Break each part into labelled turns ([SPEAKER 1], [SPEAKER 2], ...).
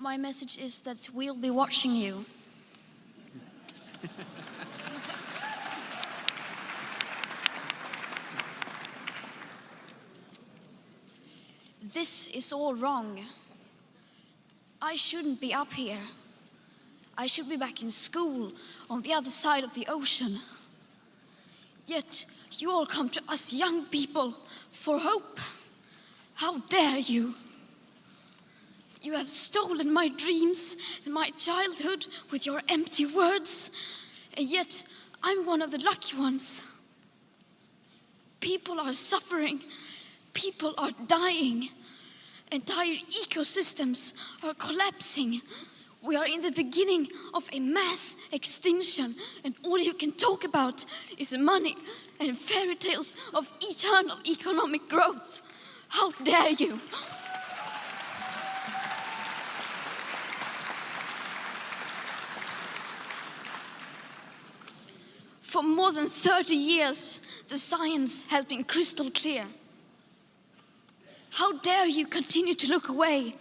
[SPEAKER 1] my message is that we'll be watching you. This is all wrong. I shouldn't be up here. I should be back in school on the other side of the ocean. Yet you all come to us young people for hope. How dare you? You have stolen my dreams and my childhood with your empty words, and yet I'm one of the lucky ones. People are suffering, people are dying, entire ecosystems are collapsing. We are in the beginning of a mass extinction, and all you can talk about is money and fairy tales of eternal economic growth. How dare you? For more than 30 years, the science has been crystal clear. How dare you continue to look away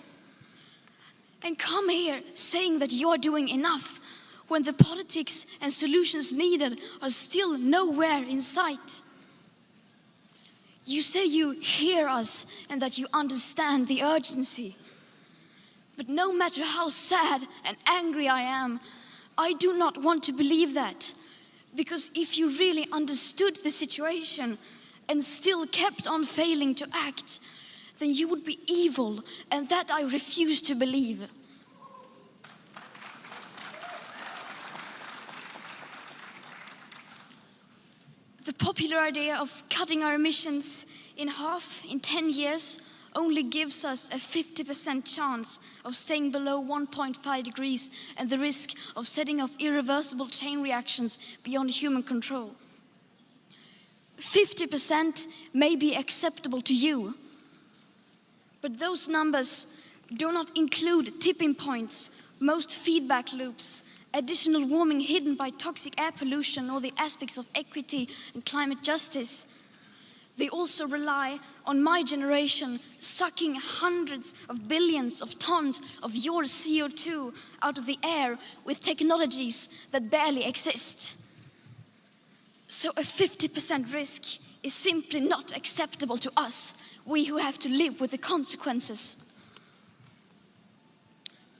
[SPEAKER 1] and come here saying that you're doing enough when the politics and solutions needed are still nowhere in sight? You say you hear us and that you understand the urgency. But no matter how sad and angry I am, I do not want to believe that. Because if you really understood the situation and still kept on failing to act, then you would be evil, and that I refuse to believe. The popular idea of cutting our emissions in half in 10 years only gives us a 50% chance of staying below 1.5 degrees and the risk of setting off irreversible chain reactions beyond human control. 50% may be acceptable to you, but those numbers do not include tipping points, most feedback loops, additional warming hidden by toxic air pollution, or the aspects of equity and climate justice. They also rely on my generation sucking hundreds of billions of tons of your CO2 out of the air with technologies that barely exist. So a 50% risk is simply not acceptable to us, we who have to live with the consequences.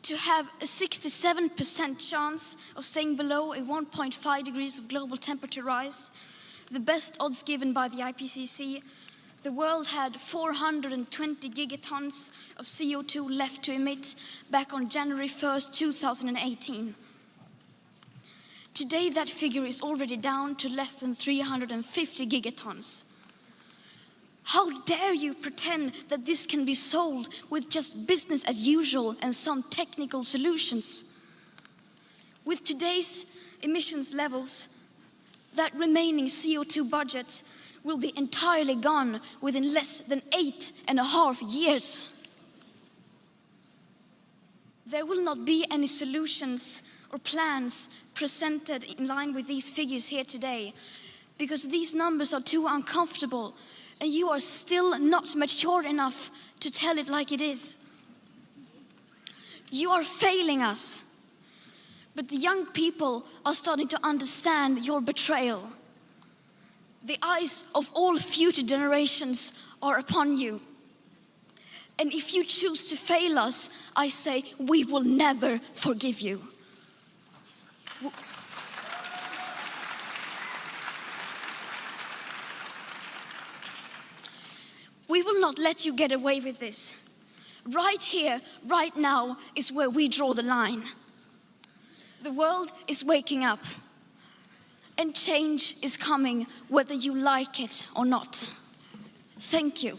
[SPEAKER 1] To have a 67% chance of staying below a 1.5 degrees of global temperature rise, the best odds given by the IPCC, the world had 420 gigatons of CO2 left to emit back on January 1st, 2018. Today, that figure is already down to less than 350 gigatons. How dare you pretend that this can be solved with just business as usual and some technical solutions? With today's emissions levels, that remaining CO2 budget will be entirely gone within less than 8.5 years. There will not be any solutions or plans presented in line with these figures here today, because these numbers are too uncomfortable and you are still not mature enough to tell it like it is. You are failing us. But the young people are starting to understand your betrayal. The eyes of all future generations are upon you. And if you choose to fail us, I say we will never forgive you. We will not let you get away with this. Right here, right now, is where we draw the line. The world is waking up, and change is coming whether you like it or not. Thank you.